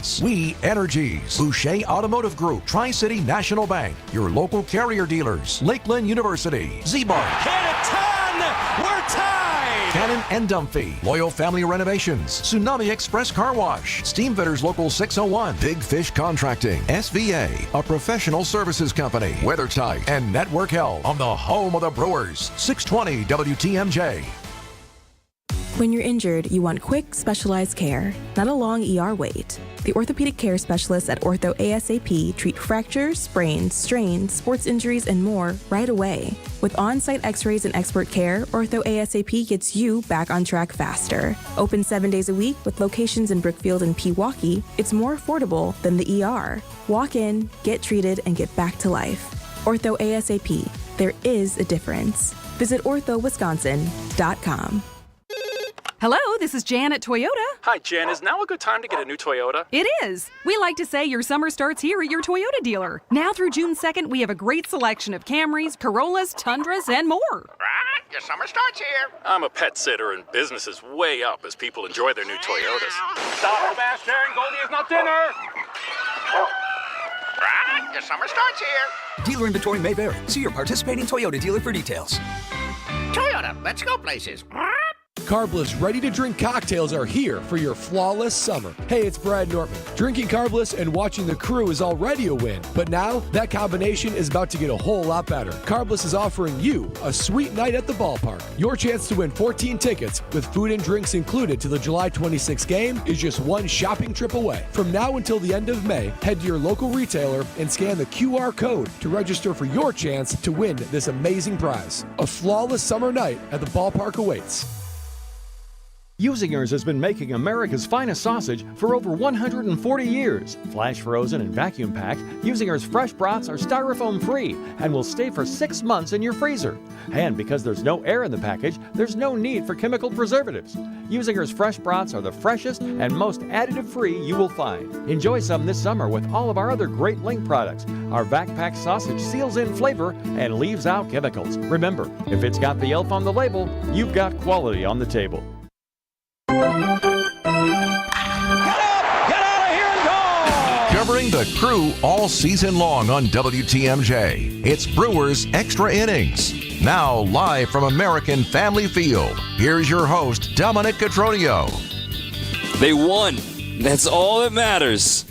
Gas, We Energies, Boucher Automotive Group, Tri-City National Bank, your local carrier dealers, Lakeland University, Z-Bar, Canton, we're tied! Cannon and Dumphy, Loyal Family Renovations, Tsunami Express Car Wash, Steamfitters Local 601, Big Fish Contracting, SVA, a professional services company, WeatherTight, and Network Health on the home of the Brewers, 620 WTMJ. When you're injured, you want quick, specialized care, not a long ER wait. The orthopedic care specialists at Ortho ASAP treat fractures, sprains, strains, sports injuries, and more right away. With on-site x-rays and expert care, Ortho ASAP gets you back on track faster. Open 7 days a week with locations in Brookfield and Pewaukee, it's more affordable than the ER. Walk in, get treated, and get back to life. Ortho ASAP. There is a difference. Visit orthowisconsin.com. Hello, this is Jan at Toyota. Hi, Jan. Is now a good time to get a new Toyota? It is. We like to say your summer starts here at your Toyota dealer. Now through June 2nd, we have a great selection of Camrys, Corollas, Tundras, and more. Right, your summer starts here. I'm a pet sitter, and business is way up as people enjoy their new Toyotas. Stop, Sebastian. Goldie is not dinner. Right, your summer starts here. Dealer inventory may vary. See your participating Toyota dealer for details. Toyota, let's go places. Carbless ready-to-drink cocktails are here for your flawless summer. Hey, it's Brad Nortman. Drinking Carbless and watching the crew is already a win, but now that combination is about to get a whole lot better. Carbless is offering you a sweet night at the ballpark. Your chance to win 14 tickets with food and drinks included to the July 26 game is just one shopping trip away. From now until the end of May, head to your local retailer and scan the QR code to register for your chance to win this amazing prize. A flawless summer night at the ballpark awaits. Usinger's has been making America's finest sausage for over 140 years. Flash frozen and vacuum packed, Usinger's fresh brats are styrofoam free and will stay for 6 months in your freezer. And because there's no air in the package, there's no need for chemical preservatives. Usinger's fresh brats are the freshest and most additive free you will find. Enjoy some this summer with all of our other great Link products. Our vac packed sausage seals in flavor and leaves out chemicals. Remember, if it's got the elf on the label, you've got quality on the table. Get up! Get out of here and go! Covering the crew all season long on WTMJ, it's Brewers Extra Innings. Now live from American Family Field, here's your host, Dominic Cotroneo. They won. That's all that matters.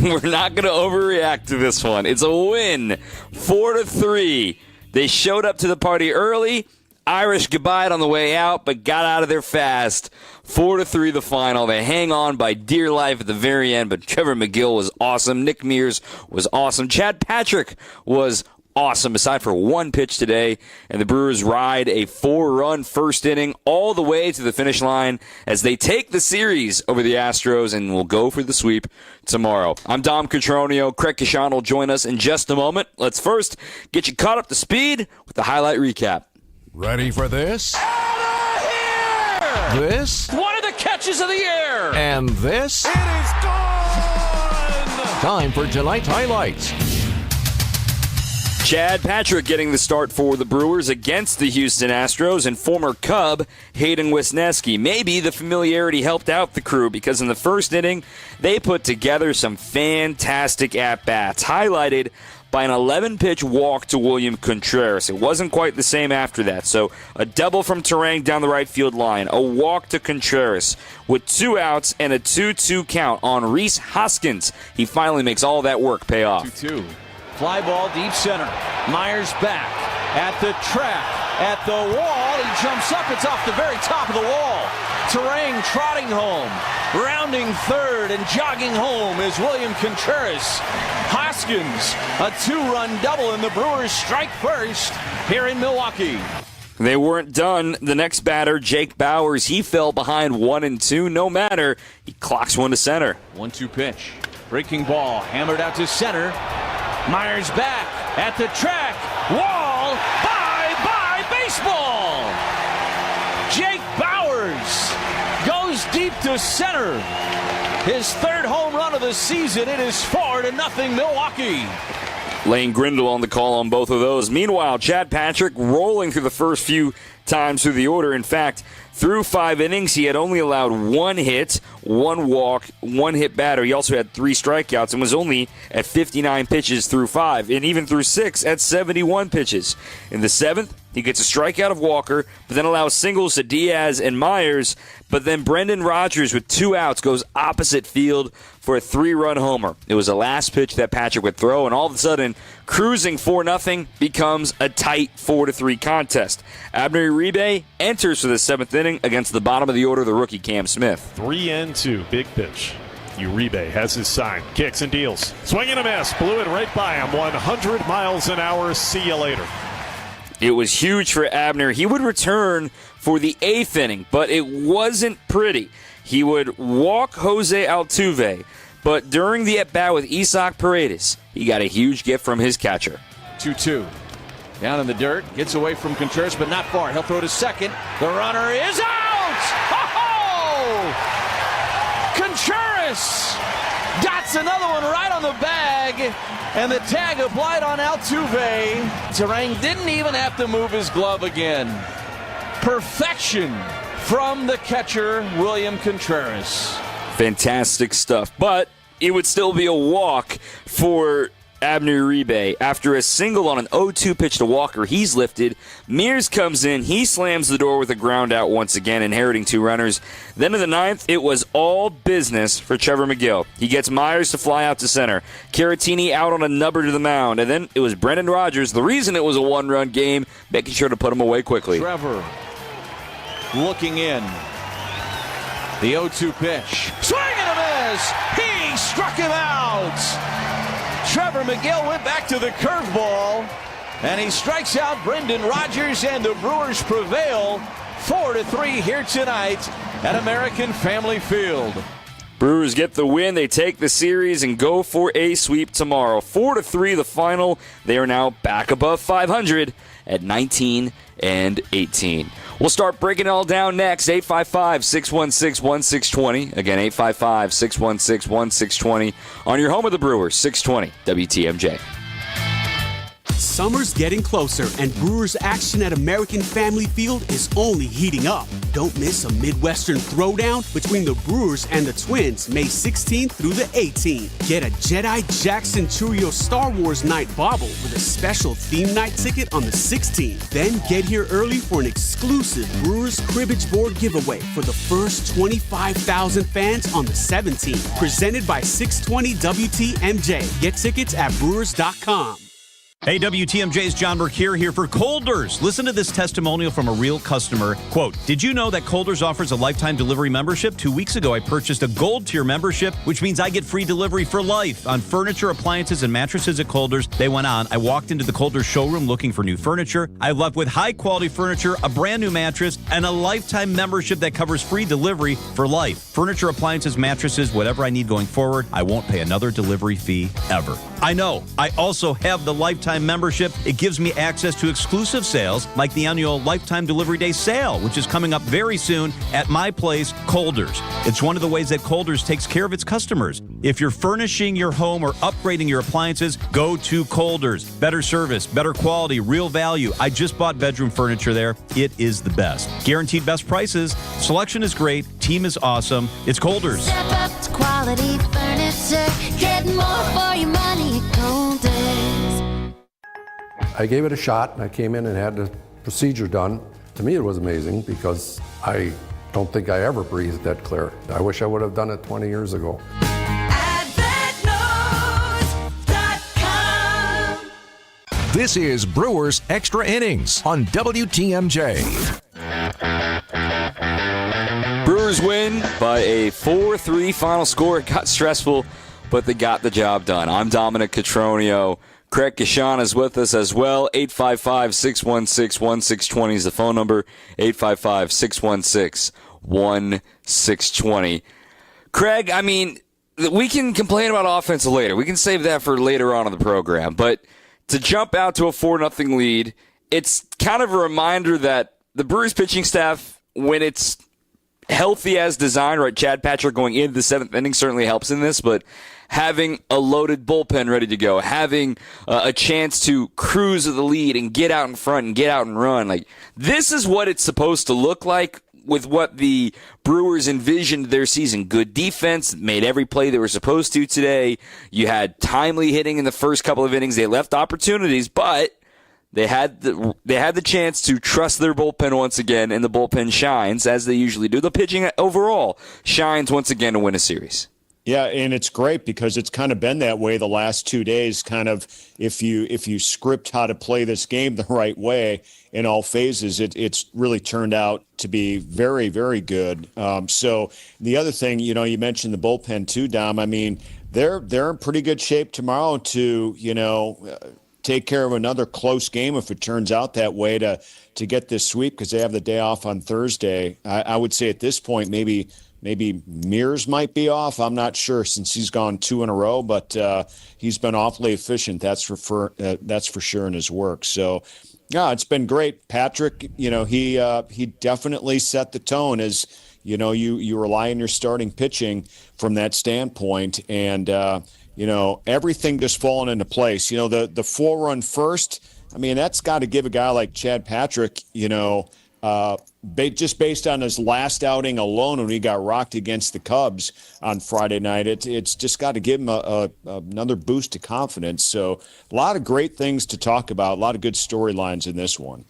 We're not going to overreact to this one. It's a win, 4-3. They showed up to the party early. Irish goodbye on the way out, but got out of there fast. 4-3 the final. They hang on by dear life at the very end, but Trevor McGill was awesome. Nick Mears was awesome. Chad Patrick was awesome, aside for one pitch today. And the Brewers ride a 4-run first inning all the way to the finish line as they take the series over the Astros and will go for the sweep tomorrow. I'm Dom Cotroneo. Craig Kashan will join us in just a moment. Let's first get you caught up to speed with the highlight recap. Ready for this? Out of here! This? One of the catches of the year! And this? It is gone! Time for tonight's highlights. Chad Patrick getting the start for the Brewers against the Houston Astros, and former Cub Hayden Wesneski. Maybe the familiarity helped out the crew because in the first inning, they put together some fantastic at-bats, highlighted by an 11-pitch walk to William Contreras. It wasn't quite the same after that. So a double from Terang down the right field line, a walk to Contreras with 2 outs and a 2-2 count on Rhys Hoskins. He finally makes all that work pay off. 2-2. Fly ball deep center. Myers back at the track, at the wall. He jumps up. It's off the very top of the wall. Terang trotting home, rounding third and jogging home is William Contreras. Hoskins, a 2-run double, and the Brewers strike first here in Milwaukee. They weren't done. The next batter, Jake Bowers, he fell behind 1-2. No matter, he clocks one to center. 1-2 pitch. Breaking ball, hammered out to center. Myers back at the track. Wall, bye-bye baseball. Jake Bowers goes deep to center. His 3rd home run of the season. It is 4-0 Milwaukee. Lane Grindle on the call on both of those. Meanwhile, Chad Patrick rolling through the first few times through the order. In fact, through 5 innings, he had only allowed 1 hit, 1 walk, 1 hit batter. He also had 3 strikeouts and was only at 59 pitches through 5, and even through 6 at 71 pitches. In the 7th, he gets a strikeout of Walker, but then allows singles to Diaz and Myers. But then Brendan Rodgers, with 2 outs, goes opposite field for a 3-run homer. It was the last pitch that Patrick would throw, and all of a sudden, cruising 4-0 becomes a tight 4-3 contest. Abner Uribe enters for the 7th inning against the bottom of the order, the rookie Cam Smith. 3-2, big pitch. Uribe has his sign, kicks and deals. Swing and a miss, blew it right by him. 100 miles an hour, see you later. It was huge for Abner. He would return for the 8th inning, but it wasn't pretty. He would walk Jose Altuve, but during the at-bat with Isaac Paredes, he got a huge gift from his catcher. 2-2. Down in the dirt, gets away from Contreras, but not far. He'll throw to second. The runner is out! Oh! Contreras dots another one right on the bag, and the tag applied on Altuve. Terang didn't even have to move his glove again. Perfection from the catcher, William Contreras. Fantastic stuff, but it would still be a walk for Abner Uribe. After a single on an 0-2 pitch to Walker, he's lifted. Mears comes in. He slams the door with a ground out once again, inheriting 2 runners. Then in the 9th, it was all business for Trevor McGill. He gets Myers to fly out to center. Caratini out on a number to the mound. And then it was Brendan Rodgers, the reason it was a 1-run game, making sure to put him away quickly. Trevor looking in. The 0-2 pitch. Swing and a miss! He struck him out! Trevor McGill went back to the curveball, and he strikes out Brendan Rodgers, and the Brewers prevail 4-3 here tonight at American Family Field. Brewers get the win. They take the series and go for a sweep tomorrow. 4-3 the final. They are now back above 500 at 19-18. We'll start breaking it all down next. 855-616-1620. Again, 855-616-1620 on your home of the Brewers, 620 WTMJ. Summer's getting closer, and Brewers action at American Family Field is only heating up. Don't miss a Midwestern throwdown between the Brewers and the Twins, May 16th through the 18th. Get a Jedi Jackson Churio Star Wars night bauble with a special theme night ticket on the 16th. Then get here early for an exclusive Brewers cribbage board giveaway for the first 25,000 fans on the 17th. Presented by 620 WTMJ. Get tickets at brewers.com. Hey, WTMJ's John Burke here for Colders. Listen to this testimonial from a real customer. Quote, did you know that Colders offers a lifetime delivery membership? 2 weeks ago, I purchased a gold tier membership, which means I get free delivery for life on furniture, appliances, and mattresses at Colders. They went on. I walked into the Colders showroom looking for new furniture. I left with high quality furniture, a brand new mattress, and a lifetime membership that covers free delivery for life. Furniture, appliances, mattresses, whatever I need going forward, I won't pay another delivery fee ever. I know. I also have the lifetime membership. It gives me access to exclusive sales like the annual Lifetime Delivery Day sale, which is coming up very soon at my place, Colders. It's one of the ways that Colders takes care of its customers. If you're furnishing your home or upgrading your appliances, go to Colders. Better service, better quality, real value. I just bought bedroom furniture there. It is the best. Guaranteed best prices. Selection is great. Team is awesome. It's Colders. Step up to quality furniture. Get more for your money at Colders. I gave it a shot, and I came in and had the procedure done. To me, it was amazing because I don't think I ever breathed that clear. I wish I would have done it 20 years ago. This is Brewers Extra Innings on WTMJ. Brewers win by a 4-3 final score. It got stressful, but they got the job done. I'm Dominic Cotroneo. Craig Kashan is with us as well. 855-616-1620 is the phone number. 855-616-1620. Craig, I mean, we can complain about offense later. We can save that for later on in the program. But to jump out to a 4-0 lead, it's kind of a reminder that the Brewers pitching staff, when it's healthy as design, right? Chad Patrick going into the 7th inning certainly helps in this, but having a loaded bullpen ready to go, having a chance to cruise to the lead and get out in front and get out and run, like this is what it's supposed to look like with what the Brewers envisioned their season. Good defense, made every play they were supposed to today. You had timely hitting in the first couple of innings. They left opportunities, but they had the chance to trust their bullpen once again, and the bullpen shines, as they usually do. The pitching overall shines once again to win a series. Yeah, and it's great because it's kind of been that way the last 2 days. Kind of, if you script how to play this game the right way in all phases, it's really turned out to be very, very good. So the other thing, you mentioned the bullpen too, Dom. I mean, they're in pretty good shape tomorrow to take care of another close game if it turns out that way to get this sweep, because they have the day off on Thursday. I would say at this point maybe Mears might be off. I'm not sure, since he's gone 2 in a row, but he's been awfully efficient. That's for sure in his work. So, yeah, it's been great. Patrick, he definitely set the tone as, you rely on your starting pitching from that standpoint, and everything just falling into place. The 4-run first, I mean, that's got to give a guy like Chad Patrick, just based on his last outing alone when he got rocked against the Cubs on Friday night, it's just got to give him another boost to confidence. So a lot of great things to talk about, a lot of good storylines in this one.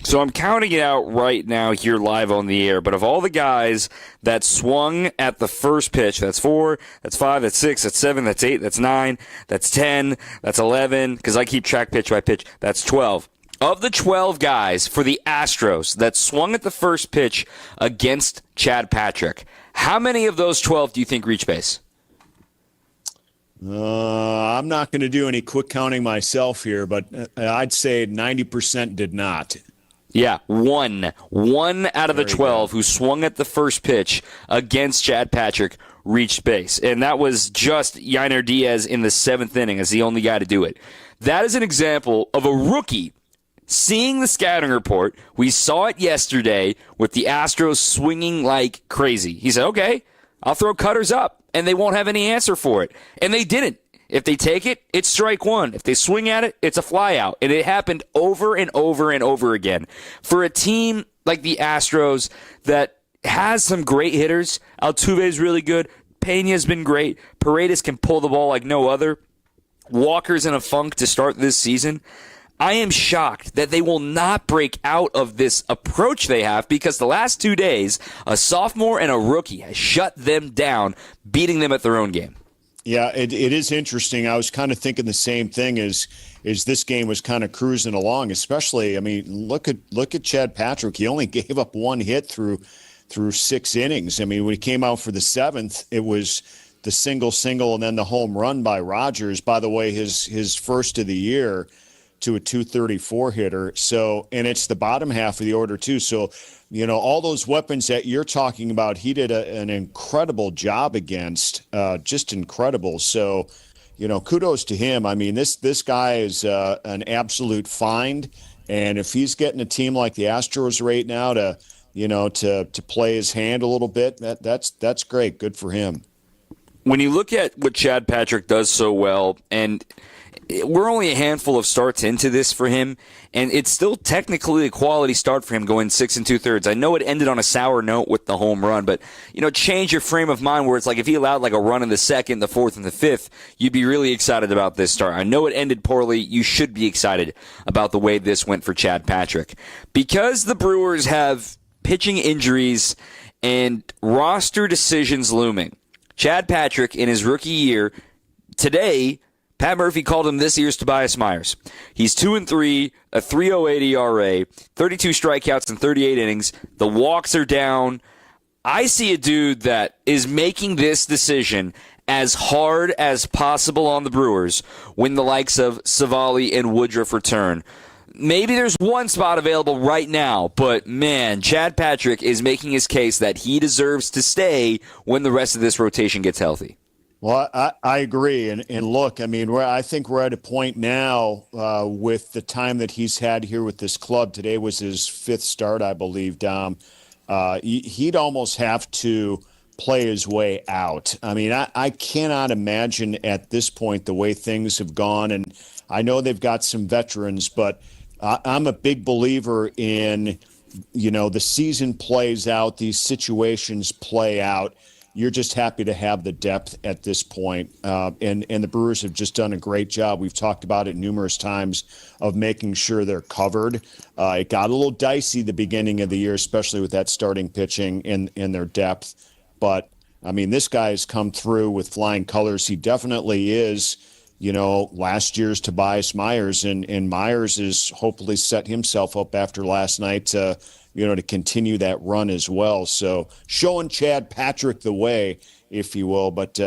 So I'm counting it out right now here live on the air, but of all the guys that swung at the first pitch, that's 4, that's 5, that's 6, that's 7, that's 8, that's 9, that's 10, that's 11, because I keep track pitch by pitch, that's 12. Of the 12 guys for the Astros that swung at the first pitch against Chad Patrick, how many of those 12 do you think reached base? I'm not going to do any quick counting myself here, but I'd say 90% did not. Yeah, one out of the 12 who swung at the first pitch against Chad Patrick reached base. And that was just Yainer Diaz in the 7th inning as the only guy to do it. That is an example of a rookie seeing the scouting report. We saw it yesterday with the Astros swinging like crazy. He said, okay, I'll throw cutters up, and they won't have any answer for it. And they didn't. If they take it, it's strike one. If they swing at it, it's a fly out. And it happened over and over and over again. For a team like the Astros that has some great hitters, Altuve's really good, Peña's been great, Paredes can pull the ball like no other, Walker's in a funk to start this season, I am shocked that they will not break out of this approach they have, because the last 2 days, a sophomore and a rookie has shut them down, beating them at their own game. Yeah, it is interesting. I was kind of thinking the same thing as this game was kind of cruising along, especially, I mean, look at Chad Patrick. He only gave up 1 hit through 6 innings. I mean, when he came out for the 7th, it was the single, and then the home run by Rogers. By the way, his first of the year to a 234 hitter. So, and it's the bottom half of the order too. So, all those weapons that you're talking about, he did an incredible job against, just incredible. So, kudos to him. I mean, this guy is an absolute find. And if he's getting a team like the Astros right now to play his hand a little bit, that's great. Good for him. When you look at what Chad Patrick does so well, and we're only a handful of starts into this for him, and it's still technically a quality start for him going 6 2/3. I know it ended on a sour note with the home run, but change your frame of mind where it's like if he allowed like a run in the 2nd, the 4th, and the 5th, you'd be really excited about this start. I know it ended poorly. You should be excited about the way this went for Chad Patrick. Because the Brewers have pitching injuries and roster decisions looming, Chad Patrick in his rookie year today, Pat Murphy called him this year's Tobias Myers. He's 2-3, a 3.08 ERA, 32 strikeouts in 38 innings. The walks are down. I see a dude that is making this decision as hard as possible on the Brewers when the likes of Savali and Woodruff return. Maybe there's one spot available right now, but man, Chad Patrick is making his case that he deserves to stay when the rest of this rotation gets healthy. Well, I agree. And look, I mean, I think we're at a point now with the time that he's had here with this club. Today was his 5th start, I believe, Dom, he'd almost have to play his way out. I mean, I cannot imagine at this point the way things have gone. And I know they've got some veterans, but I'm a big believer in, the season plays out, these situations play out. You're just happy to have the depth at this point. And the Brewers have just done a great job. We've talked about it numerous times of making sure they're covered. It got a little dicey the beginning of the year, especially with that starting pitching and their depth. But, I mean, this guy has come through with flying colors. He definitely is, last year's Tobias Myers. And Myers has hopefully set himself up after last night to continue that run as well. So showing Chad Patrick the way, if you will. But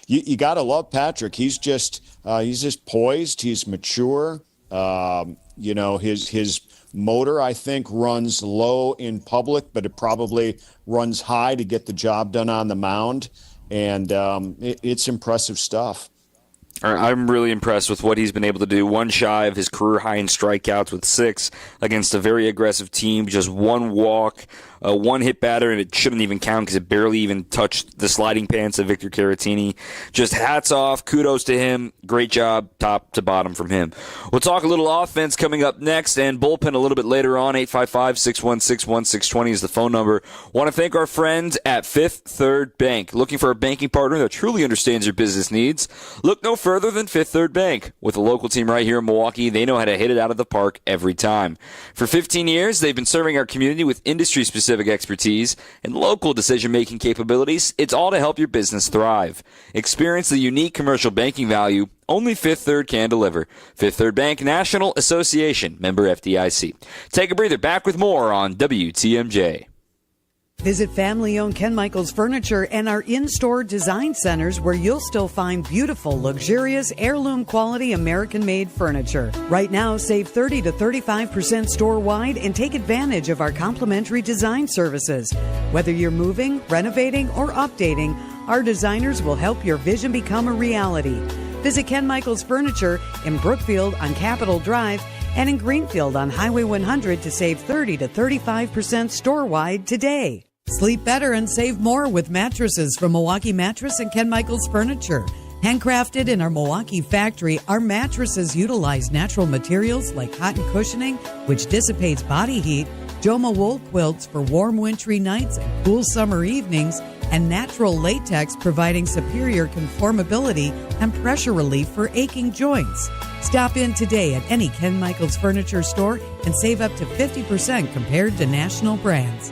you got to love Patrick. He's just poised. He's mature. His motor, I think, runs low in public, but it probably runs high to get the job done on the mound. And it's impressive stuff. I'm really impressed with what he's been able to do. One shy of his career high in strikeouts with 6 against a very aggressive team. Just one walk, one hit batter, and it shouldn't even count because it barely even touched the sliding pants of Victor Caratini. Just hats off. Kudos to him. Great job, top to bottom from him. We'll talk a little offense coming up next and bullpen a little bit later on. 855-616-1620 is the phone number. Want to thank our friends at Fifth Third Bank. Looking for a banking partner that truly understands your business needs? Look no further than Fifth Third Bank. With a local team right here in Milwaukee, they know how to hit it out of the park every time. For 15 years, they've been serving our community with industry-specific expertise and local decision-making capabilities. It's all to help your business thrive. Experience the unique commercial banking value only Fifth Third can deliver. Fifth Third Bank National Association, member FDIC. Take a breather. Back with more on WTMJ. Visit family-owned Ken Michaels Furniture and our in-store design centers where you'll still find beautiful, luxurious, heirloom-quality American-made furniture. Right now, save 30 to 35% store-wide and take advantage of our complimentary design services. Whether you're moving, renovating, or updating, our designers will help your vision become a reality. Visit Ken Michaels Furniture in Brookfield on Capitol Drive and in Greenfield on Highway 100 to save 30 to 35% store-wide today. Sleep better and save more with mattresses from Milwaukee Mattress and Ken Michaels Furniture. Handcrafted in our Milwaukee factory, our mattresses utilize natural materials like cotton cushioning, which dissipates body heat, Joma wool quilts for warm wintry nights and cool summer evenings, and natural latex providing superior conformability and pressure relief for aching joints. Stop in today at any Ken Michaels Furniture store and save up to 50% compared to national brands.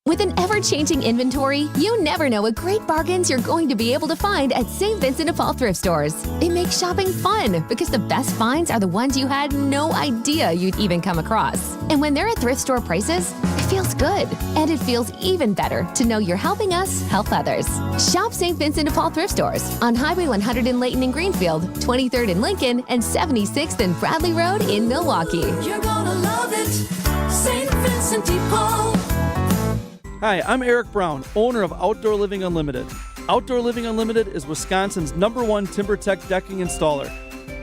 With an ever-changing inventory, you never know what great bargains you're going to be able to find at St. Vincent de Paul thrift stores. It makes shopping fun because the best finds are the ones you had no idea you'd even come across. And when they're at thrift store prices, it feels good. And it feels even better to know you're helping us help others. Shop St. Vincent de Paul thrift stores on Highway 100 in Layton and Greenfield, 23rd in Lincoln, and 76th and Bradley Road in Milwaukee. You're gonna love it, St. Vincent de Paul. Hi, I'm Eric Brown, owner of Outdoor Living Unlimited. Outdoor Living Unlimited is Wisconsin's #1 TimberTech decking installer.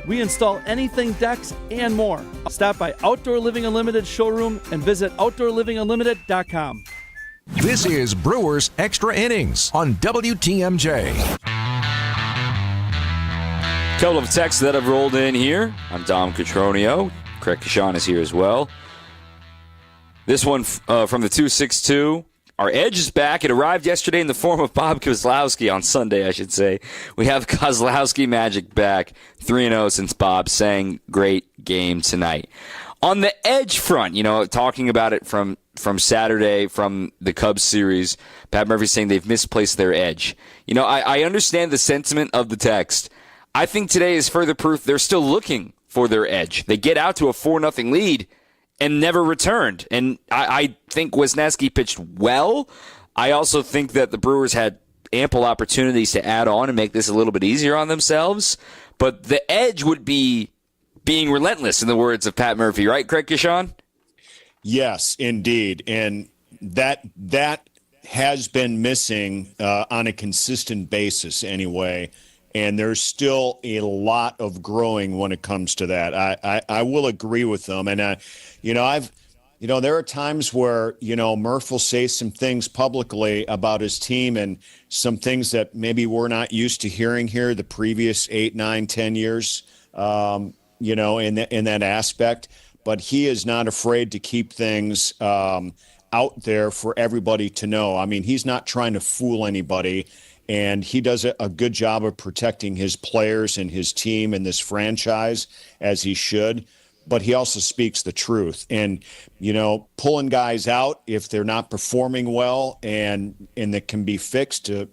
We install anything decks and more. Stop by Outdoor Living Unlimited showroom and visit OutdoorLivingUnlimited.com. This is Brewers Extra Innings on WTMJ. Couple of texts that have rolled in here. I'm Dom Cotroneo. Craig Kashan is here as well. This one from the 262. Our edge is back. It arrived yesterday in the form of Bob Kozlowski on Sunday, I should say. We have Kozlowski Magic back. 3-0 since Bob sang great game tonight. On the edge front, talking about it from Saturday, from the Cubs series, Pat Murphy saying they've misplaced their edge. I understand the sentiment of the text. I think today is further proof they're still looking for their edge. They get out to a 4-0 lead and never returned. And I think Wisniewski pitched well. I also think that the Brewers had ample opportunities to add on and make this a little bit easier on themselves. But the edge would be being relentless, in the words of Pat Murphy. Right, Craig Kashan? Yes, indeed. And that has been missing on a consistent basis anyway. And there's still a lot of growing when it comes to that. I will agree with them. And, there are times where, Murph will say some things publicly about his team and some things that maybe we're not used to hearing here the previous 8, 9, 10 years, in that aspect. But he is not afraid to keep things out there for everybody to know. I mean, he's not trying to fool anybody, and he does a good job of protecting his players and his team and this franchise as he should. But he also speaks the truth. And, pulling guys out if they're not performing well and that can be fixed to,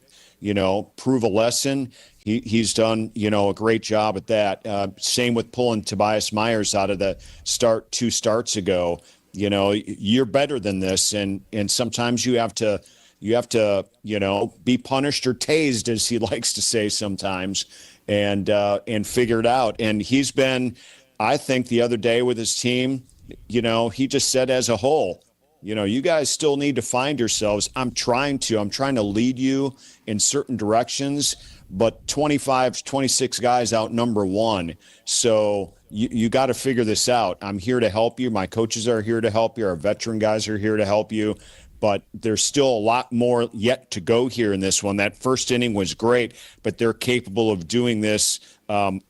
prove a lesson. He's done, a great job at that. Same with pulling Tobias Myers out of the start 2 starts ago. You're better than this. And sometimes you have to, be punished or tased, as he likes to say sometimes, and figure it out. And he's been, I think, the other day with his team, he just said as a whole, you guys still need to find yourselves. I'm trying to lead you in certain directions, but 25, 26 guys outnumber 1. So you got to figure this out. I'm here to help you. My coaches are here to help you. Our veteran guys are here to help you. But there's still a lot more yet to go here in this one. That first inning was great, but they're capable of doing this on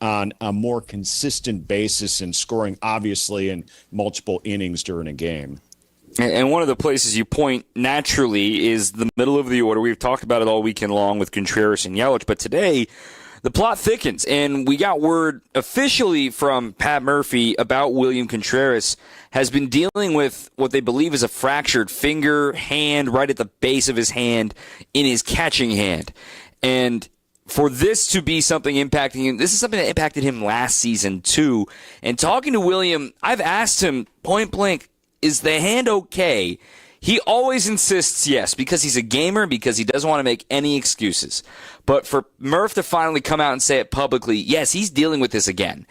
a more consistent basis and scoring, obviously, in multiple innings during a game. And one of the places you point naturally is the middle of the order. We've talked about it all weekend long with Contreras and Yelich, but today the plot thickens, and we got word officially from Pat Murphy about William Contreras has been dealing with what they believe is a fractured finger, hand, right at the base of his hand, in his catching hand. And for this to be something impacting him, this is something that impacted him last season too. And talking to William, I've asked him point blank, is the hand okay? He always insists yes, because he's a gamer, because he doesn't want to make any excuses. But for Murph to finally come out and say it publicly, yes, he's dealing with this again.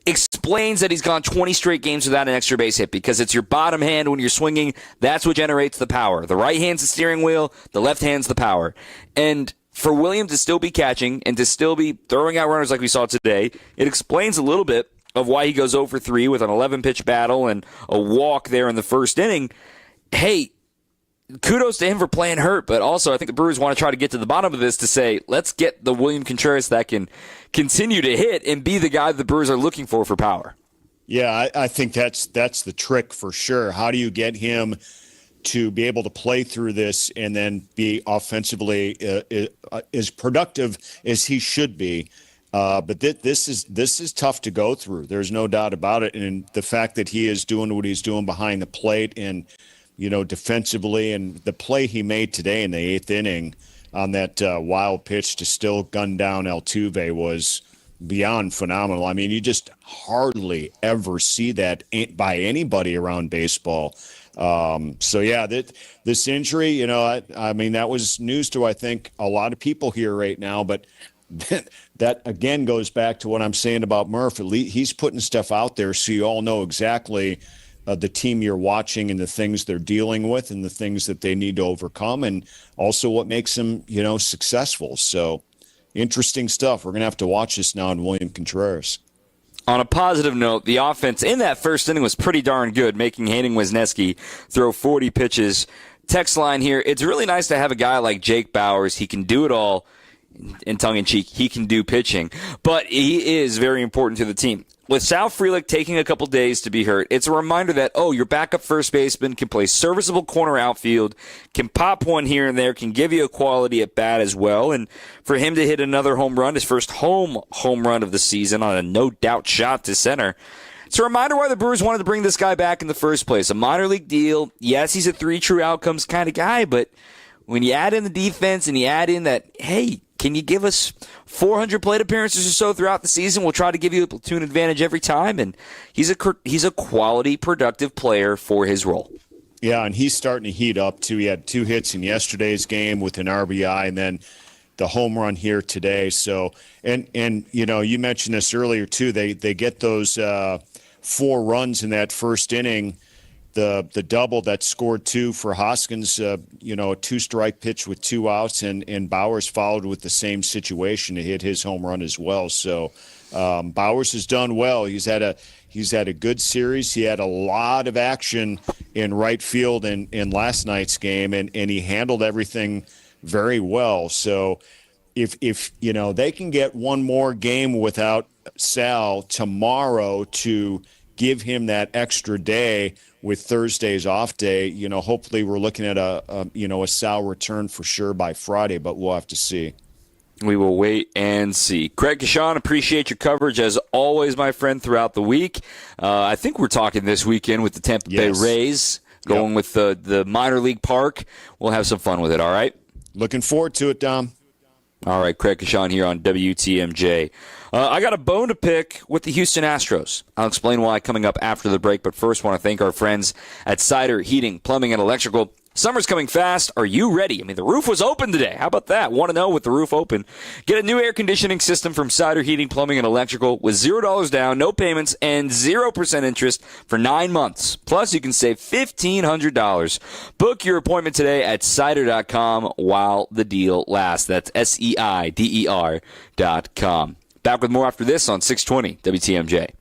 Explains that he's gone 20 straight games without an extra base hit because it's your bottom hand when you're swinging. That's what generates the power. The right hand's the steering wheel. The left hand's the power. And for William to still be catching and to still be throwing out runners like we saw today, it explains a little bit of why he goes 0 for 3 with an 11-pitch battle and a walk there in the first inning. Hey, kudos to him for playing hurt, but also I think the Brewers want to try to get to the bottom of this to say, let's get the William Contreras that can continue to hit and be the guy the Brewers are looking for power. Yeah, I think that's the trick for sure. How do you get him to be able to play through this and then be offensively as productive as he should be? But this is tough to go through. There's no doubt about it. And the fact that he is doing what he's doing behind the plate and, defensively, and the play he made today in the 8th inning on that wild pitch to still gun down Altuve was beyond phenomenal. I mean, you just hardly ever see that by anybody around baseball. So, yeah, this injury, I mean, that was news to, I think, a lot of people here right now. But that, again, goes back to what I'm saying about Murph. He's putting stuff out there so you all know exactly the team you're watching and the things they're dealing with and the things that they need to overcome and also what makes them, successful. So interesting stuff. We're going to have to watch this now in William Contreras. On a positive note, the offense in that first inning was pretty darn good, making Hayden Wesneski throw 40 pitches. Text line here, it's really nice to have a guy like Jake Bauers. He can do it all. In tongue-in-cheek, he can do pitching, but he is very important to the team. With Sal Frelick taking a couple days to be hurt, it's a reminder that, your backup first baseman can play serviceable corner outfield, can pop one here and there, can give you a quality at bat as well. And for him to hit another home run, his first home run of the season on a no-doubt shot to center, it's a reminder why the Brewers wanted to bring this guy back in the first place. A minor league deal. Yes, he's a 3 true outcomes kind of guy, but when you add in the defense and you add in that, hey, can you give us 400 plate appearances or so throughout the season? We'll try to give you a platoon advantage every time. And he's a quality, productive player for his role. Yeah, and he's starting to heat up, too. He had 2 hits in yesterday's game with an RBI and then the home run here today. So, and you mentioned this earlier, too. They get those 4 runs in that first inning the double that scored 2 for Hoskins, a 2-strike pitch with 2 outs, and Bowers followed with the same situation to hit his home run as well. So Bowers has done well. He's had a good series. He had a lot of action in right field in last night's game, and he handled everything very well. So if they can get one more game without Sal tomorrow to give him that extra day with Thursday's off day, hopefully we're looking at a Sal return for sure by Friday, but we'll have to see. We will wait and see. Craig Kashan, appreciate your coverage as always, my friend, throughout the week. I think we're talking this weekend with the Tampa Bay Rays, going with the minor league park. We'll have some fun with it, all right? Looking forward to it, Dom. All right, Craig Kashan here on WTMJ. I got a bone to pick with the Houston Astros. I'll explain why coming up after the break, but first want to thank our friends at Cider Heating, Plumbing, and Electrical. Summer's coming fast. Are you ready? I mean, the roof was open today. How about that? Want to know with the roof open? Get a new air conditioning system from Cider Heating, Plumbing, and Electrical with $0 down, no payments, and 0% interest for 9 months. Plus, you can save $1,500. Book your appointment today at cider.com while the deal lasts. That's SEIDER.com. Back with more after this on 620 WTMJ.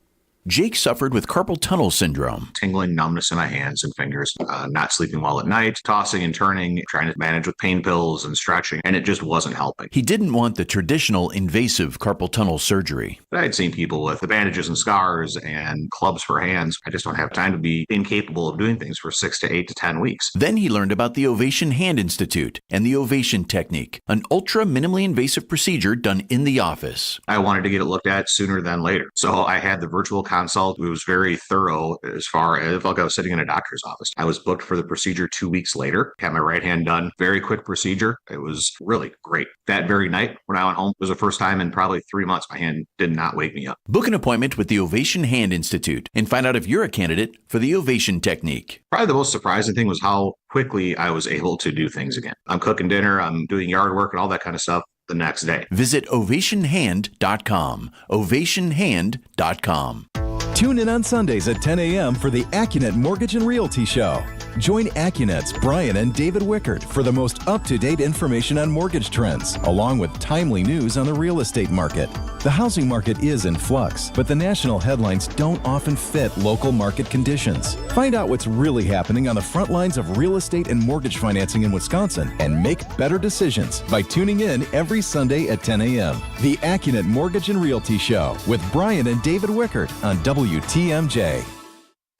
Jake suffered with carpal tunnel syndrome. Tingling numbness in my hands and fingers, not sleeping well at night, tossing and turning, trying to manage with pain pills and stretching, and it just wasn't helping. He didn't want the traditional invasive carpal tunnel surgery. I had seen people with the bandages and scars and clubs for hands. I just don't have time to be incapable of doing things for 6 to 8 to 10 weeks. Then he learned about the Ovation Hand Institute and the Ovation Technique, an ultra minimally invasive procedure done in the office. I wanted to get it looked at sooner than later. So I had the virtual consult. It was very thorough as far as like I was sitting in a doctor's office. I was booked for the procedure 2 weeks later, had my right hand done. Very quick procedure. It was really great. That very night when I went home, it was the first time in probably 3 months my hand did not wake me up. Book an appointment with the Ovation Hand Institute and find out if you're a candidate for the Ovation Technique. Probably the most surprising thing was how quickly I was able to do things again. I'm cooking dinner, I'm doing yard work and all that kind of stuff the next day. Visit ovationhand.com. ovationhand.com. Tune in on Sundays at 10 a.m. for the AccuNet Mortgage and Realty Show. Join AccuNet's Brian and David Wickert for the most up-to-date information on mortgage trends, along with timely news on the real estate market. The housing market is in flux, but the national headlines don't often fit local market conditions. Find out what's really happening on the front lines of real estate and mortgage financing in Wisconsin and make better decisions by tuning in every Sunday at 10 a.m. The AccuNet Mortgage and Realty Show with Brian and David Wickert on WTMJ.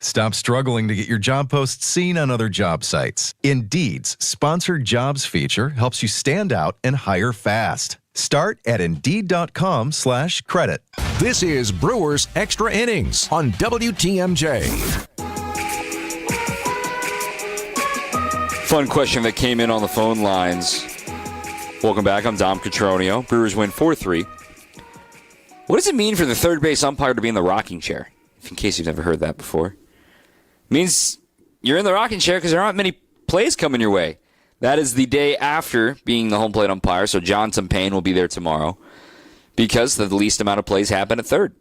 Stop struggling to get your job posts seen on other job sites. Indeed's Sponsored Jobs feature helps you stand out and hire fast. Start at Indeed.com/credit. This is Brewers Extra Innings on WTMJ. Fun question that came in on the phone lines. Welcome back. I'm Dom Cotroneo. Brewers win 4-3. What does it mean for the third base umpire to be in the rocking chair? In case you've never heard that before. It means you're in the rocking chair because there aren't many plays coming your way. That is the day after being the home plate umpire, so John Payne will be there tomorrow because the least amount of plays happen at third.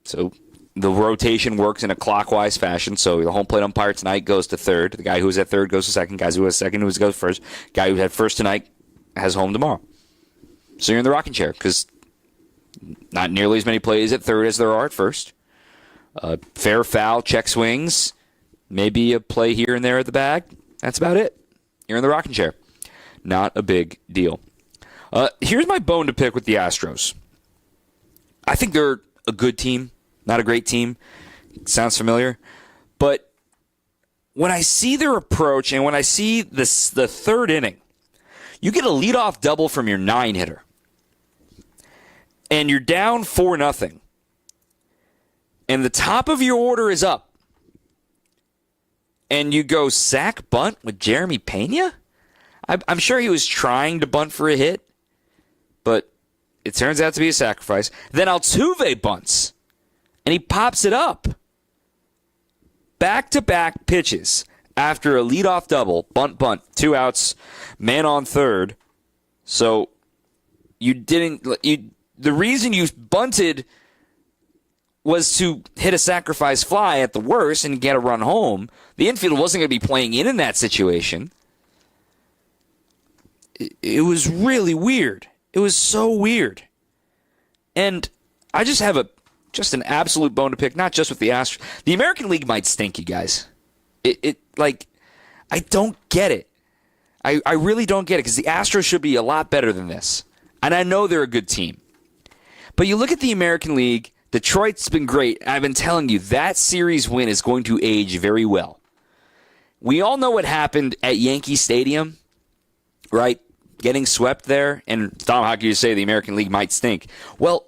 So the rotation works in a clockwise fashion, so the home plate umpire tonight goes to third. The guy who was at third goes to second. Guys who has second goes first. Guy who had first tonight has home tomorrow. So you're in the rocking chair because not nearly as many plays at third as there are at first. Fair, foul, check swings, maybe a play here and there at the bag. That's about it. You're in the rocking chair. Not a big deal. Here's my bone to pick with the Astros. I think they're a good team, not a great team. Sounds familiar. But when I see their approach and when I see the third inning, you get a leadoff double from your 9-hitter. And you're down 4-0. And the top of your order is up. And you go sack bunt with Jeremy Pena? I'm sure he was trying to bunt for a hit, but it turns out to be a sacrifice. Then Altuve bunts, and he pops it up. Back-to-back pitches after a leadoff double, bunt, 2 outs, man on third. So the reason you bunted was to hit a sacrifice fly at the worst and get a run home. The infield wasn't going to be playing in that situation. It was really weird. It was so weird. And I just have an absolute bone to pick, not just with the Astros. The American League might stink, you guys. I don't get it. I really don't get it, because the Astros should be a lot better than this. And I know they're a good team. But you look at the American League, Detroit's been great. I've been telling you, that series win is going to age very well. We all know what happened at Yankee Stadium, right? Getting swept there. And Tom, how can you say the American League might stink? Well,